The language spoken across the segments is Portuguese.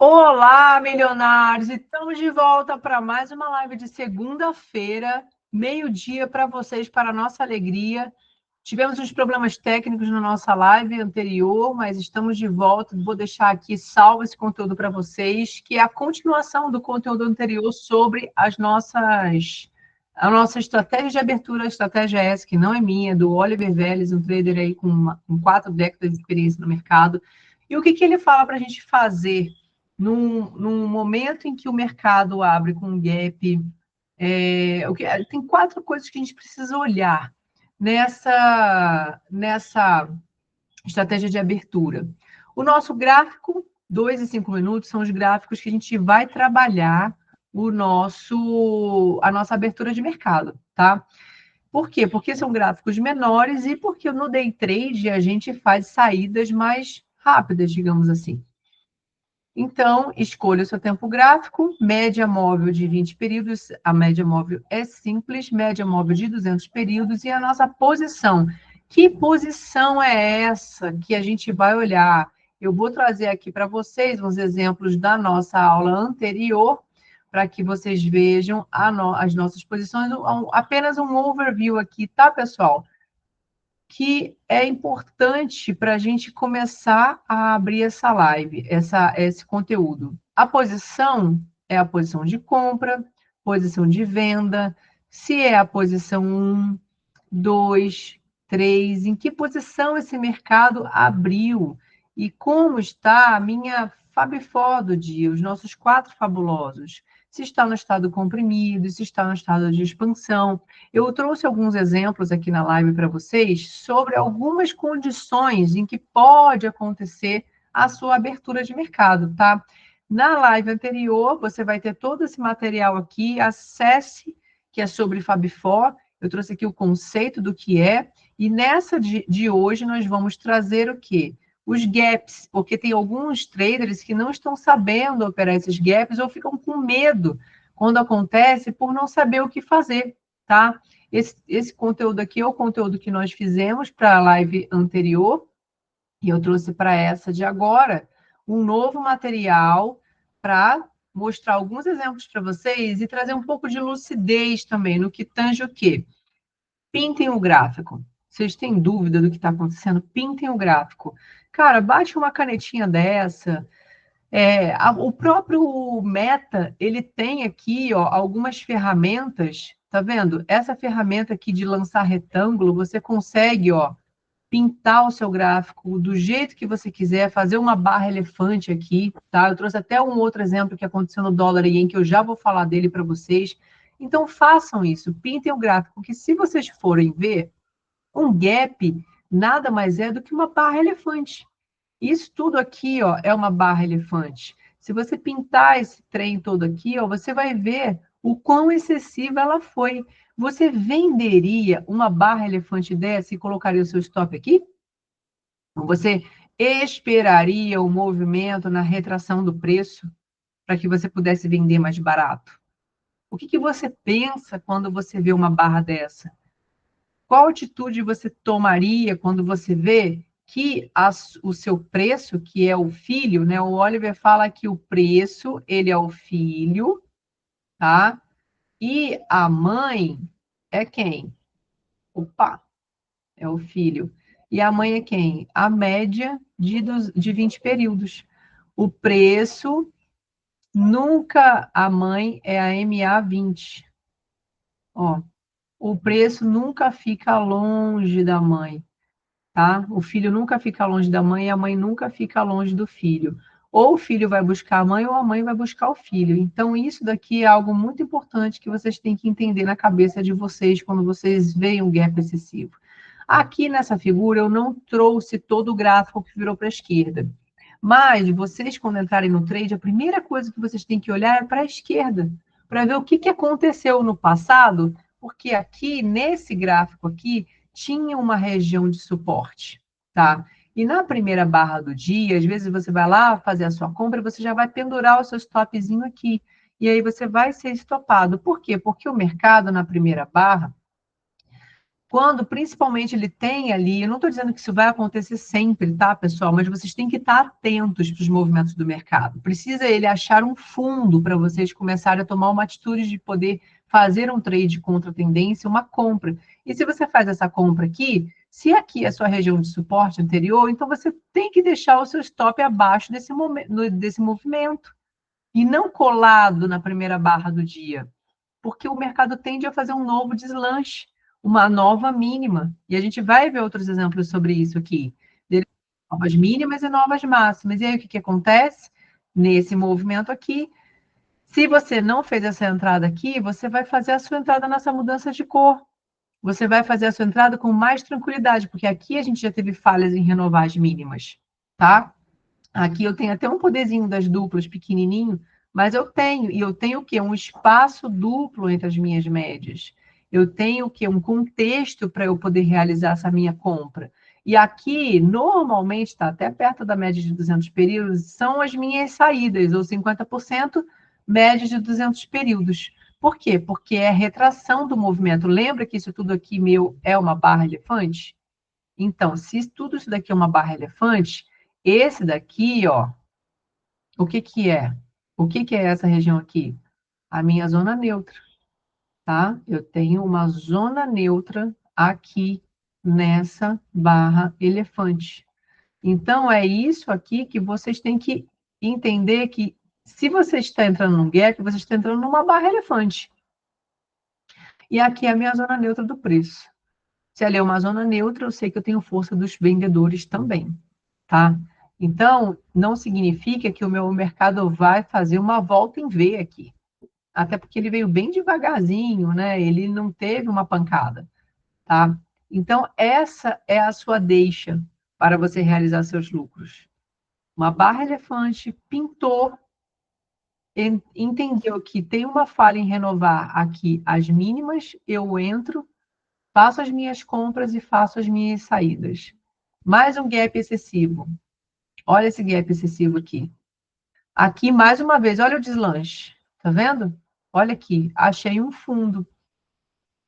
Olá, milionários! Estamos de volta para mais uma live de segunda-feira, meio-dia para vocês, para a nossa alegria. Tivemos uns problemas técnicos na nossa live anterior, mas estamos de volta. Vou deixar aqui salvo esse conteúdo para vocês, que é a continuação do conteúdo anterior sobre a nossa estratégia de abertura, a estratégia essa, que não é minha, do Oliver Vélez, um trader aí com 4 décadas de experiência no mercado. E o que ele fala para a gente fazer num momento em que o mercado abre com um gap? Tem 4 coisas que a gente precisa olhar nessa estratégia de abertura. O nosso gráfico, 2 e 5 minutos, são os gráficos que a gente vai trabalhar a nossa abertura de mercado, tá? Por quê? Porque são gráficos menores e porque no day trade a gente faz saídas mais rápidas, digamos assim. Então, escolha o seu tempo gráfico, média móvel de 20 períodos, a média móvel é simples, média móvel de 200 períodos e a nossa posição. Que posição é essa que a gente vai olhar? Eu vou trazer aqui para vocês uns exemplos da nossa aula anterior, para que vocês vejam as nossas posições, apenas um overview aqui, tá, pessoal? Que é importante para a gente começar a abrir essa live, esse conteúdo. A posição é a posição de compra, posição de venda, se é a posição 1, 2, 3, em que posição esse mercado abriu e como está a minha Fab4 do dia, os nossos 4 fabulosos. Se está no estado comprimido, se está no estado de expansão. Eu trouxe alguns exemplos aqui na live para vocês sobre algumas condições em que pode acontecer a sua abertura de mercado, tá? Na live anterior, você vai ter todo esse material aqui, acesse, que é sobre Fab4. Eu trouxe aqui o conceito do que é, e nessa de hoje nós vamos trazer o quê? Os gaps, porque tem alguns traders que não estão sabendo operar esses gaps ou ficam com medo quando acontece por não saber o que fazer, tá? Esse conteúdo aqui é o conteúdo que nós fizemos para a live anterior, e eu trouxe para essa de agora um novo material para mostrar alguns exemplos para vocês e trazer um pouco de lucidez também no que tange o quê? Pintem o gráfico. Vocês têm dúvida do que está acontecendo? Pintem o gráfico. Cara, bate uma canetinha dessa. O próprio Meta, ele tem aqui, ó, algumas ferramentas. Tá vendo? Essa ferramenta aqui de lançar retângulo, você consegue, ó, pintar o seu gráfico do jeito que você quiser, fazer uma barra elefante aqui, tá? Eu trouxe até um outro exemplo que aconteceu no dólar e ien, que eu já vou falar dele para vocês. Então, façam isso, pintem o gráfico, que se vocês forem ver, um gap nada mais é do que uma barra elefante. Isso tudo aqui, ó, é uma barra elefante. Se você pintar esse trem todo aqui, ó, você vai ver o quão excessiva ela foi. Você venderia uma barra elefante dessa e colocaria o seu stop aqui? Você esperaria o movimento na retração do preço para que você pudesse vender mais barato? O que você pensa quando você vê uma barra dessa? Qual atitude você tomaria quando você vê que o seu preço, que é o filho, né? O Oliver fala que o preço, ele é o filho, tá? E a mãe é quem? Opa, é o filho. E a mãe é quem? A média de 20 períodos. O preço, nunca a mãe é a MA20. Ó, o preço nunca fica longe da mãe. Tá? O filho nunca fica longe da mãe e a mãe nunca fica longe do filho. Ou o filho vai buscar a mãe ou a mãe vai buscar o filho. Então, isso daqui é algo muito importante que vocês têm que entender na cabeça de vocês quando vocês veem um gap excessivo. Aqui nessa figura, eu não trouxe todo o gráfico que virou para a esquerda. Mas vocês, quando entrarem no trade, a primeira coisa que vocês têm que olhar é para a esquerda, para ver o que aconteceu no passado, porque aqui, nesse gráfico aqui, tinha uma região de suporte, tá? E na primeira barra do dia, às vezes você vai lá fazer a sua compra e você já vai pendurar o seu stopzinho aqui. E aí você vai ser estopado. Por quê? Porque o mercado, na primeira barra, quando principalmente ele tem ali, eu não estou dizendo que isso vai acontecer sempre, tá, pessoal? Mas vocês têm que estar atentos para os movimentos do mercado. Precisa ele achar um fundo para vocês começarem a tomar uma atitude de poder fazer um trade contra a tendência, uma compra. E se você faz essa compra aqui, se aqui é a sua região de suporte anterior, então você tem que deixar o seu stop abaixo desse movimento e não colado na primeira barra do dia, porque o mercado tende a fazer um novo deslanche, uma nova mínima. E a gente vai ver outros exemplos sobre isso aqui. Novas mínimas e novas máximas. E aí o que, que acontece? Nesse movimento aqui, se você não fez essa entrada aqui, você vai fazer a sua entrada nessa mudança de cor. Você vai fazer a sua entrada com mais tranquilidade, porque aqui a gente já teve falhas em renovar as mínimas, tá? Aqui eu tenho até um poderzinho das duplas pequenininho, mas eu tenho. E eu tenho o quê? Um espaço duplo entre as minhas médias. Eu tenho o quê? Um contexto para eu poder realizar essa minha compra. E aqui, normalmente, está até perto da média de 200 períodos, são as minhas saídas, ou 50% média de 200 períodos. Por quê? Porque é retração do movimento. Lembra que isso tudo aqui meu é uma barra elefante? Então, se tudo isso daqui é uma barra elefante, esse daqui, ó, o que que é? O que que é essa região aqui? A minha zona neutra, tá? Eu tenho uma zona neutra aqui nessa barra elefante. Então, é isso aqui que vocês têm que entender que se você está entrando num gap, você está entrando numa barra elefante. E aqui é a minha zona neutra do preço. Se ela é uma zona neutra, eu sei que eu tenho força dos vendedores também, tá? Então, não significa que o meu mercado vai fazer uma volta em V aqui. Até porque ele veio bem devagarzinho, né? Ele não teve uma pancada, tá? Então, essa é a sua deixa para você realizar seus lucros. Uma barra elefante pintou, entendeu que tem uma falha em renovar aqui as mínimas, eu entro, faço as minhas compras e faço as minhas saídas. Mais um gap excessivo. Olha esse gap excessivo aqui. Aqui, mais uma vez, olha o deslanche. Tá vendo? Olha aqui, achei um fundo.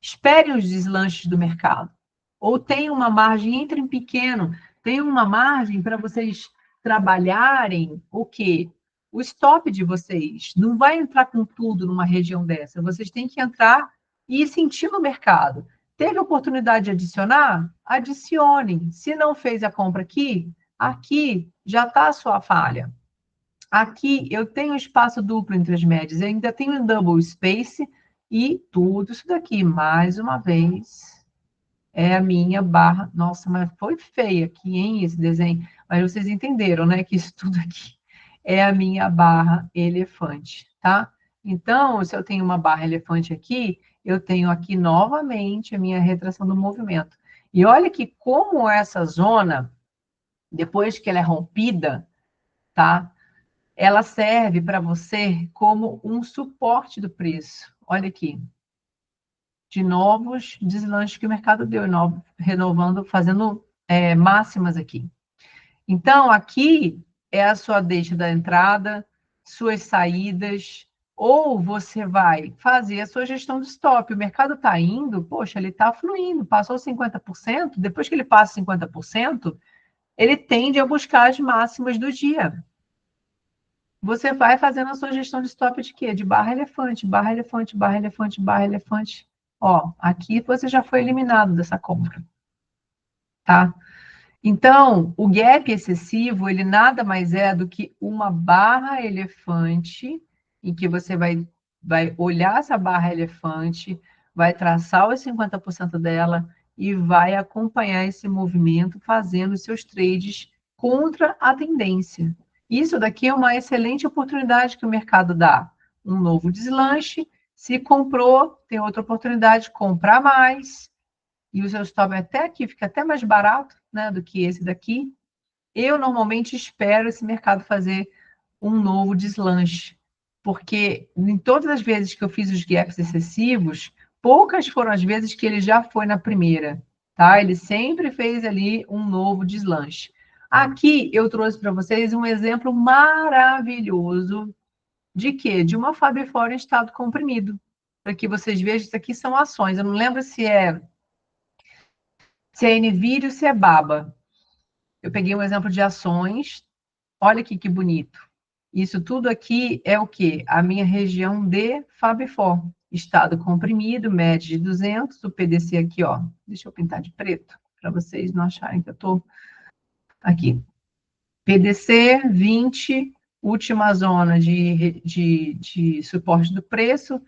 Espere os deslanches do mercado. Ou tem uma margem, entre em pequeno, tem uma margem para vocês trabalharem o quê? O stop de vocês. Não vai entrar com tudo numa região dessa. Vocês têm que entrar e sentir no mercado. Teve oportunidade de adicionar? Adicione. Se não fez a compra aqui, aqui já está a sua falha. Aqui eu tenho espaço duplo entre as médias, eu ainda tenho um double space e tudo isso daqui, mais uma vez, é a minha barra. Nossa, mas foi feio aqui, hein, esse desenho. Mas vocês entenderam, né, que isso tudo aqui é a minha barra elefante, tá? Então, se eu tenho uma barra elefante aqui, eu tenho aqui novamente a minha retração do movimento. E olha que como essa zona, depois que ela é rompida, tá? Ela serve para você como um suporte do preço. Olha aqui, de novos deslanches que o mercado deu, renovando, fazendo máximas aqui. Então, aqui é a sua deixa da entrada, suas saídas, ou você vai fazer a sua gestão de stop. O mercado está indo, poxa, ele está fluindo, passou 50%, depois que ele passa 50%, ele tende a buscar as máximas do dia. Você vai fazendo a sua gestão de stop de quê? De barra elefante, barra elefante, barra elefante, barra elefante. Ó, aqui você já foi eliminado dessa compra, tá? Então, o gap excessivo, ele nada mais é do que uma barra elefante, em que você vai olhar essa barra elefante, vai traçar os 50% dela e vai acompanhar esse movimento fazendo os seus trades contra a tendência. Isso daqui é uma excelente oportunidade que o mercado dá. Um novo deslanche, se comprou, tem outra oportunidade de comprar mais, e o seu stop até aqui fica até mais barato, né, do que esse daqui. Eu normalmente espero esse mercado fazer um novo deslanche, porque em todas as vezes que eu fiz os gaps excessivos, poucas foram as vezes que ele já foi na primeira, tá? Ele sempre fez ali um novo deslanche. Aqui eu trouxe para vocês um exemplo maravilhoso de quê? De uma Fab Four em estado comprimido. Para que vocês vejam, isso aqui são ações. Eu não lembro se é Se é NVIDIA ou se é BABA. Eu peguei um exemplo de ações. Olha aqui que bonito. Isso tudo aqui é o quê? A minha região de Fabfor. Estado comprimido, média de 200, o PDC aqui, ó. Deixa eu pintar de preto, para vocês não acharem que eu estou aqui. PDC 20, última zona de suporte do preço,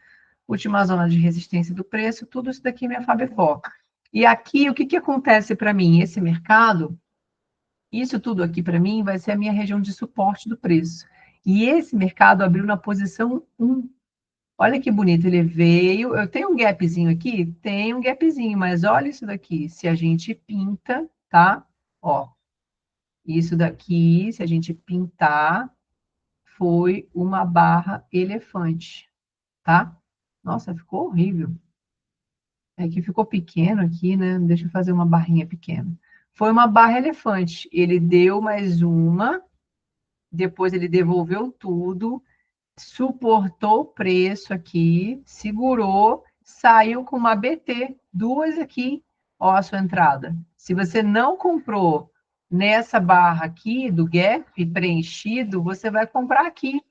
última zona de resistência do preço, tudo isso daqui é minha Fabfor. E aqui, o que, que acontece para mim? Esse mercado, isso tudo aqui para mim vai ser a minha região de suporte do preço. E esse mercado abriu na posição 1. Olha que bonito, ele veio. Eu tenho um gapzinho aqui? Tem um gapzinho, mas olha isso daqui. Se a gente pinta, tá? Ó, isso daqui, se a gente pintar, foi uma barra elefante, tá? Nossa, ficou horrível. É que ficou pequeno aqui, né? Deixa eu fazer uma barrinha pequena. Foi uma barra elefante. Ele deu mais uma, depois ele devolveu tudo, suportou o preço aqui, segurou, saiu com uma BT, duas aqui, ó, a sua entrada. Se você não comprou nessa barra aqui do gap preenchido, você vai comprar aqui.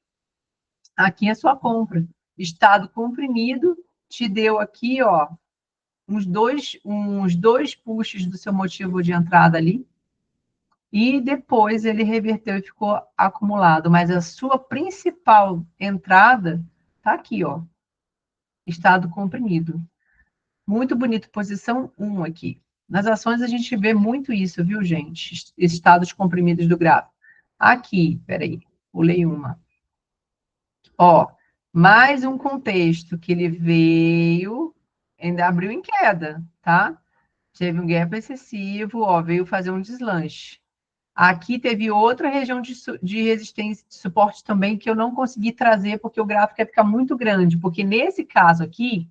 Aqui é a sua compra. Estado comprimido, te deu aqui, ó, uns dois pushes do seu motivo de entrada ali, e depois ele reverteu e ficou acumulado. Mas a sua principal entrada tá aqui, ó, estado comprimido. Muito bonito, posição 1 aqui. Nas ações a gente vê muito isso, viu, gente? Estados comprimidos do gráfico. Aqui, peraí, pulei uma. Ó, mais um contexto que ele veio, ainda abriu em queda, tá? Teve um gap excessivo, ó, veio fazer um deslanche. Aqui teve outra região de resistência, de suporte também, que eu não consegui trazer, porque o gráfico ia ficar muito grande. Porque nesse caso aqui,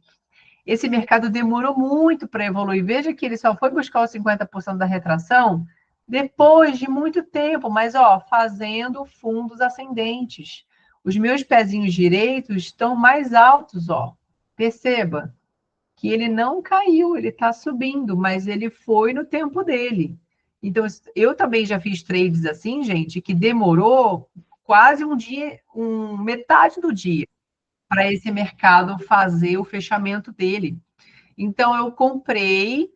esse mercado demorou muito para evoluir. Veja que ele só foi buscar os 50% da retração depois de muito tempo, mas ó, fazendo fundos ascendentes. Os meus pezinhos direitos estão mais altos, ó. Perceba que ele não caiu, ele está subindo, mas ele foi no tempo dele. Então, eu também já fiz trades assim, gente, que demorou quase um dia, metade do dia, para esse mercado fazer o fechamento dele. Então, eu comprei,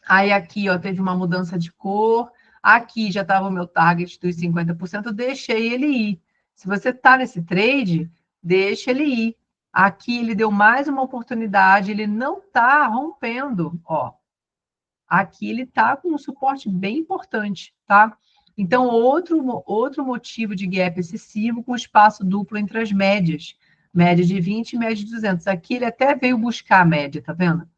aí aqui, ó, teve uma mudança de cor, aqui já estava o meu target dos 50%, deixei ele ir. Se você está nesse trade, deixa ele ir. Aqui ele deu mais uma oportunidade, ele não está rompendo, ó. Aqui ele está com um suporte bem importante, tá? Então, outro motivo de gap excessivo com espaço duplo entre as médias. Média de 20 e média de 200. Aqui ele até veio buscar a média, tá vendo?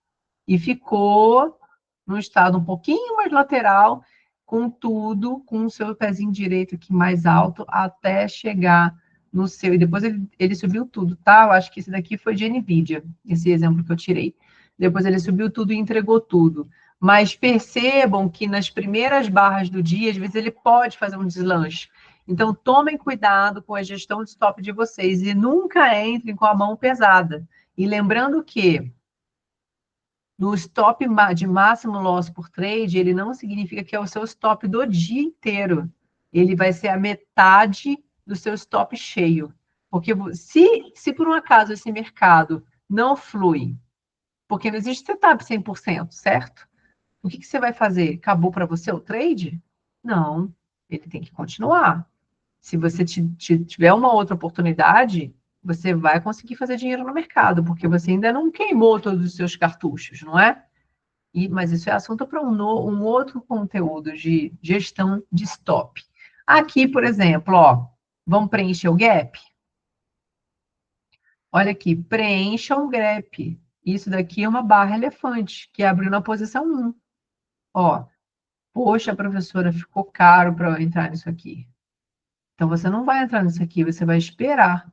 E ficou num estado um pouquinho mais lateral, com tudo, com o seu pezinho direito aqui mais alto, até chegar no seu. E depois ele subiu tudo, tá? Eu acho que esse daqui foi de NVIDIA, esse exemplo que eu tirei. Depois ele subiu tudo e entregou tudo. Mas percebam que nas primeiras barras do dia, às vezes ele pode fazer um deslanche. Então, tomem cuidado com a gestão de stop de vocês e nunca entrem com a mão pesada. E lembrando que no stop de máximo loss por trade, ele não significa que é o seu stop do dia inteiro. Ele vai ser a metade do seu stop cheio. Porque se por um acaso esse mercado não flui, porque não existe setup 100%, certo? O que você vai fazer? Acabou para você o trade? Não, ele tem que continuar. Se você tiver uma outra oportunidade, você vai conseguir fazer dinheiro no mercado, porque você ainda não queimou todos os seus cartuchos, não é? Mas isso é assunto para um outro conteúdo de gestão de stop. Aqui, por exemplo, ó, vamos preencher o gap? Olha aqui, preencha o gap. Isso daqui é uma barra elefante, que abriu na posição 1. Ó, poxa, professora, ficou caro para eu entrar nisso aqui. Então, você não vai entrar nisso aqui, você vai esperar.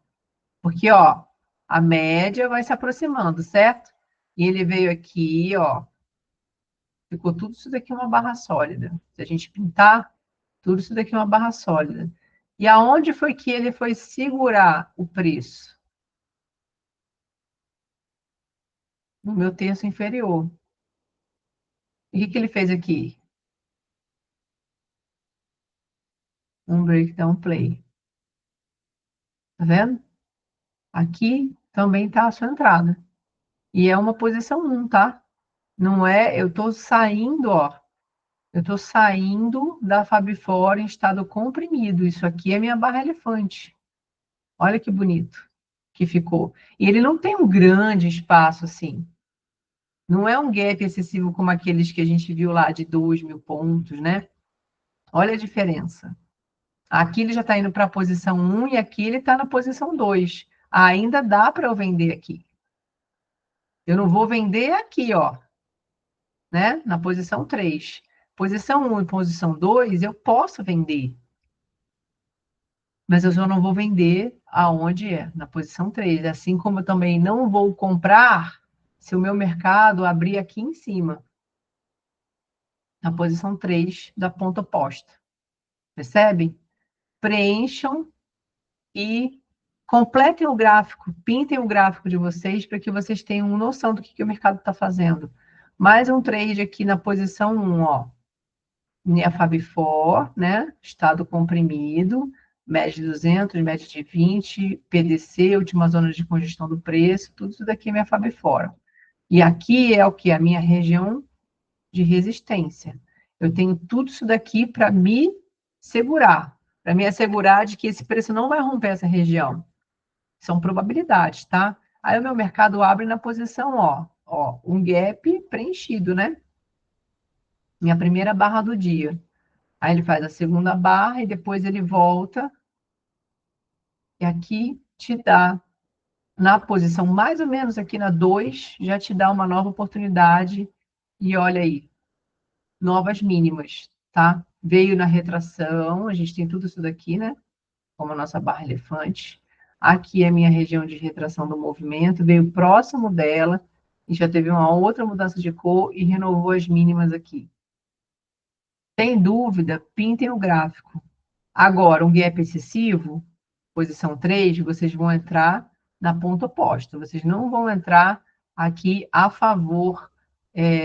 Porque, ó, a média vai se aproximando, certo? E ele veio aqui, ó, ficou tudo isso daqui uma barra sólida. Se a gente pintar, tudo isso daqui é uma barra sólida. E aonde foi que ele foi segurar o preço? No meu terço inferior. E o que ele fez aqui? Um breakdown play. Tá vendo? Aqui também tá a sua entrada. E é uma posição 1, tá? Não é, eu tô saindo, ó. Eu tô saindo da Fab Four em estado comprimido. Isso aqui é minha barra elefante. Olha que bonito que ficou. E ele não tem um grande espaço assim. Não é um gap excessivo como aqueles que a gente viu lá de 2.000 pontos, né? Olha a diferença. Aqui ele já está indo para a posição 1 e aqui ele está na posição 2. Ainda dá para eu vender aqui. Eu não vou vender aqui, ó, né? Na posição 3. Posição 1 e posição 2 eu posso vender, mas eu só não vou vender aonde é, na posição 3. Assim como eu também não vou comprar se o meu mercado abrir aqui em cima, na posição 3 da ponta oposta. Percebem? Preencham e completem o gráfico, pintem o gráfico de vocês para que vocês tenham noção do que o mercado está fazendo. Mais um trade aqui na posição 1, ó. Minha Fab4, né? Estado comprimido, média de 200, média de 20, PDC, última zona de congestão do preço, tudo isso daqui é minha Fab4. E aqui é o que? A minha região de resistência. Eu tenho tudo isso daqui para me segurar, para me assegurar de que esse preço não vai romper essa região. São probabilidades, tá? Aí o meu mercado abre na posição, ó, um gap preenchido, né? Minha primeira barra do dia. Aí ele faz a segunda barra e depois ele volta e aqui te dá na posição mais ou menos aqui na 2, já te dá uma nova oportunidade e olha aí, novas mínimas, tá? Veio na retração, a gente tem tudo isso daqui, né? Como a nossa barra elefante. Aqui é a minha região de retração do movimento, veio próximo dela, e já teve uma outra mudança de cor e renovou as mínimas aqui. Tem dúvida? Pintem o gráfico. Agora, um gap excessivo, posição 3, vocês vão entrar na ponta oposta. Vocês não vão entrar aqui a favor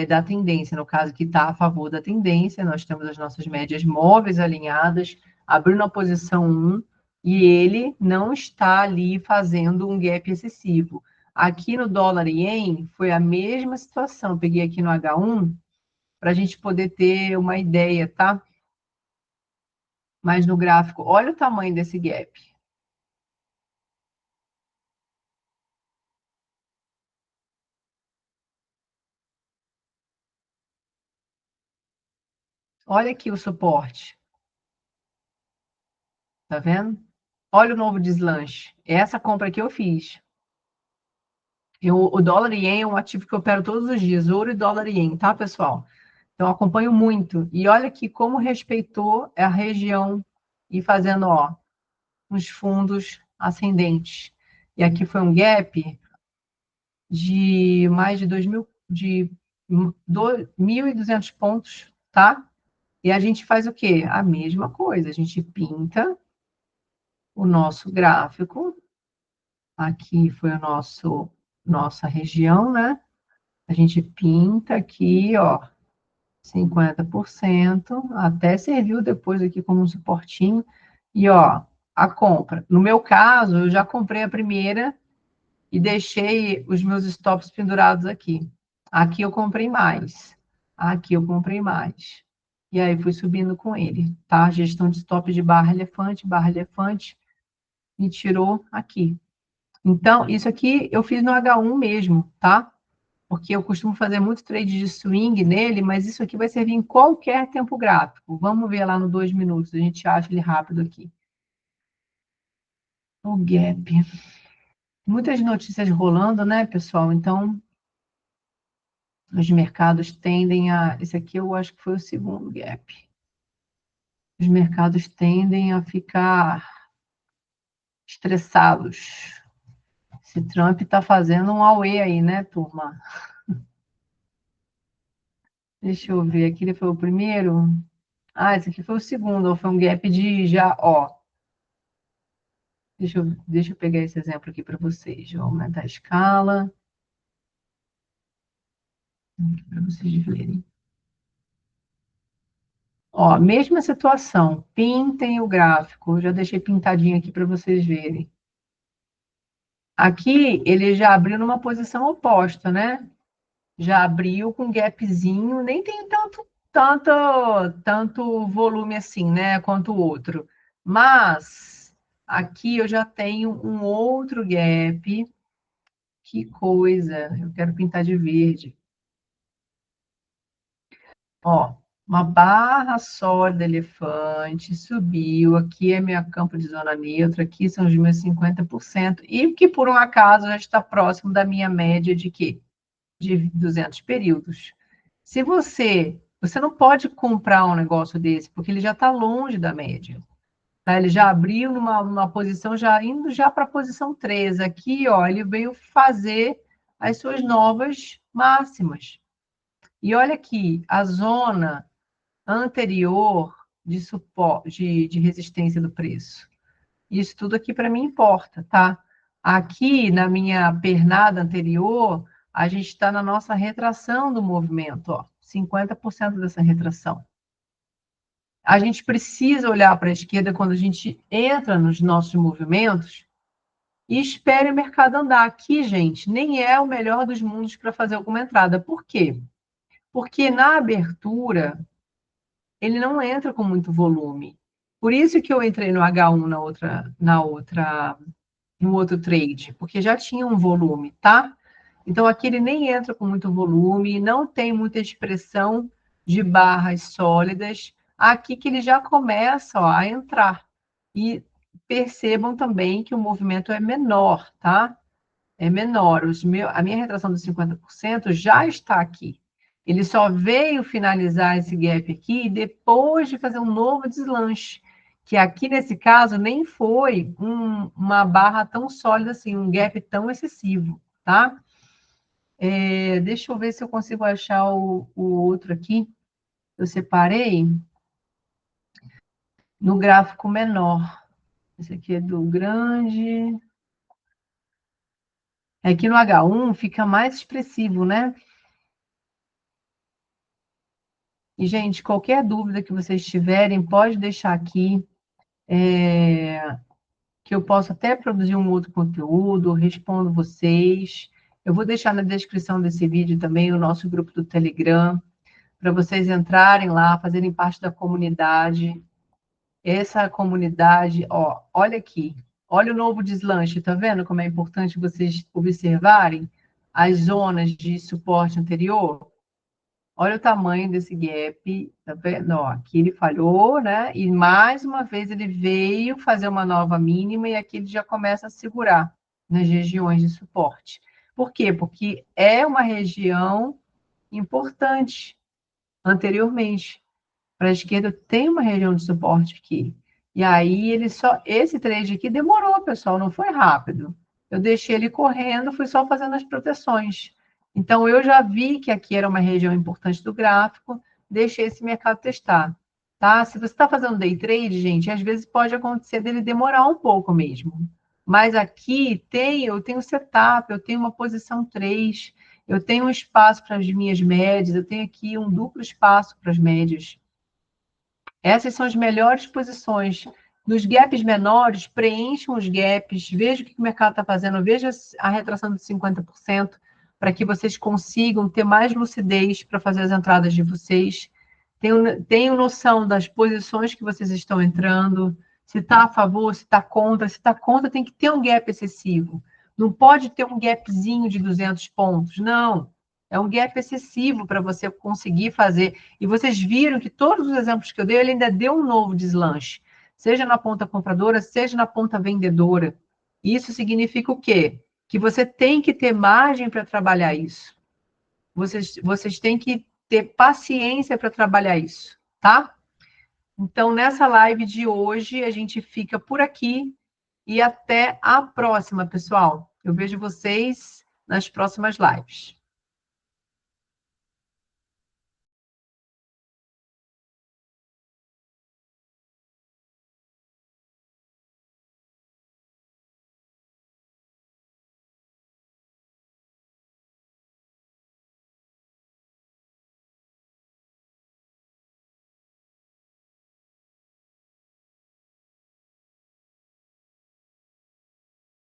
da tendência. No caso, que está a favor da tendência, nós temos as nossas médias móveis alinhadas, abrindo a posição 1, e ele não está ali fazendo um gap excessivo. Aqui no dólar e ien, foi a mesma situação. Peguei aqui no H1, para a gente poder ter uma ideia, tá? Mas no gráfico, olha o tamanho desse gap. Olha aqui o suporte, tá vendo? Olha o novo deslanche. Essa compra que eu fiz. O dólar e ien é um ativo que eu opero todos os dias, ouro e dólar e ien, tá, pessoal? Então, eu acompanho muito. E olha aqui como respeitou a região e fazendo, ó, uns fundos ascendentes. E aqui foi um gap de mais de 1.200 pontos, tá? E a gente faz o quê? A mesma coisa. A gente pinta o nosso gráfico. Aqui foi o nossa região, né? A gente pinta aqui, ó, 50%, até serviu depois aqui como um suportinho. E, ó, a compra. No meu caso, eu já comprei a primeira e deixei os meus stops pendurados aqui. Aqui eu comprei mais. Aqui eu comprei mais. E aí fui subindo com ele, tá? Gestão de stop de barra elefante, me tirou aqui. Então, isso aqui eu fiz no H1 mesmo, tá? Porque eu costumo fazer muito trade de swing nele, mas isso aqui vai servir em qualquer tempo gráfico. Vamos ver lá no 2 minutos, a gente acha ele rápido aqui. O gap. Muitas notícias rolando, né, pessoal? Então, os mercados tendem a. Esse aqui eu acho que foi o segundo gap. Os mercados tendem a ficar estressados. Esse Trump está fazendo um auê aí, né, turma? Deixa eu ver, aqui ele foi o primeiro. Ah, esse aqui foi o segundo, ou foi um gap de já, ó. Deixa eu pegar esse exemplo aqui para vocês. Vou aumentar a escala, para vocês verem. Ó, mesma situação. Pintem o gráfico. Já deixei pintadinho aqui para vocês verem. Aqui, ele já abriu numa posição oposta, né? Já abriu com gapzinho, nem tem tanto volume assim, né? Quanto o outro. Mas, aqui eu já tenho um outro gap. Que coisa! Eu quero pintar de verde. Ó, uma barra sólida elefante, subiu, aqui é meu campo de zona neutra, aqui são os meus 50%, e que por um acaso já está próximo da minha média de quê? De 200 períodos. Se você não pode comprar um negócio desse, porque ele já está longe da média. Tá? Ele já abriu numa posição, já indo já para a posição 3. Aqui, ó, ele veio fazer as suas novas máximas. E olha aqui, a zona anterior de suporte, de resistência do preço. Isso tudo aqui para mim importa, tá? Aqui na minha pernada anterior, a gente está na nossa retração do movimento, ó, 50% dessa retração. A gente precisa olhar para a esquerda quando a gente entra nos nossos movimentos e espere o mercado andar. Aqui, gente, nem é o melhor dos mundos para fazer alguma entrada. Por quê? Porque na abertura ele não entra com muito volume. Por isso que eu entrei no H1 no outro trade, porque já tinha um volume, tá? Então aqui ele nem entra com muito volume, não tem muita expressão de barras sólidas. Aqui que ele já começa, ó, a entrar. E percebam também que o movimento é menor, tá? É menor. A minha retração dos 50% já está aqui. Ele só veio finalizar esse gap aqui depois de fazer um novo deslanche, que aqui nesse caso nem foi uma barra tão sólida assim, um gap tão excessivo, tá? Deixa eu ver se eu consigo achar o outro aqui. Eu separei no gráfico menor. Esse aqui é do grande. Aqui no H1 fica mais expressivo, né? E, gente, qualquer dúvida que vocês tiverem, pode deixar aqui, que eu posso até produzir um outro conteúdo, respondo vocês. Eu vou deixar na descrição desse vídeo também o nosso grupo do Telegram, para vocês entrarem lá, fazerem parte da comunidade. Essa comunidade, ó, olha aqui, olha o novo deslanche, tá vendo como é importante vocês observarem as zonas de suporte anterior? Olha o tamanho desse gap, tá vendo? Ó, aqui ele falhou, né? E mais uma vez ele veio fazer uma nova mínima e aqui ele já começa a segurar nas regiões de suporte. Por quê? Porque é uma região importante anteriormente. Para a esquerda tem uma região de suporte aqui. E aí esse trade aqui demorou, pessoal, não foi rápido. Eu deixei ele correndo, fui só fazendo as proteções. Então eu já vi que aqui era uma região importante do gráfico, deixei esse mercado testar, tá? Se você está fazendo day trade, gente, às vezes pode acontecer dele demorar um pouco mesmo. Mas aqui eu tenho setup, eu tenho uma posição 3, eu tenho um espaço para as minhas médias, eu tenho aqui um duplo espaço para as médias. Essas são as melhores posições. Nos gaps menores, preencham os gaps, veja o que o mercado está fazendo, veja a retração de 50%, para que vocês consigam ter mais lucidez para fazer as entradas de vocês. Tenham noção das posições que vocês estão entrando, se está a favor, se está contra. Se está contra, tem que ter um gap excessivo. Não pode ter um gapzinho de 200 pontos, não. É um gap excessivo para você conseguir fazer. E vocês viram que todos os exemplos que eu dei, ele ainda deu um novo deslanche, seja na ponta compradora, seja na ponta vendedora. Isso significa o quê? Que você tem que ter margem para trabalhar isso. Vocês têm que ter paciência para trabalhar isso, tá? Então, nessa live de hoje, a gente fica por aqui e até a próxima, pessoal. Eu vejo vocês nas próximas lives.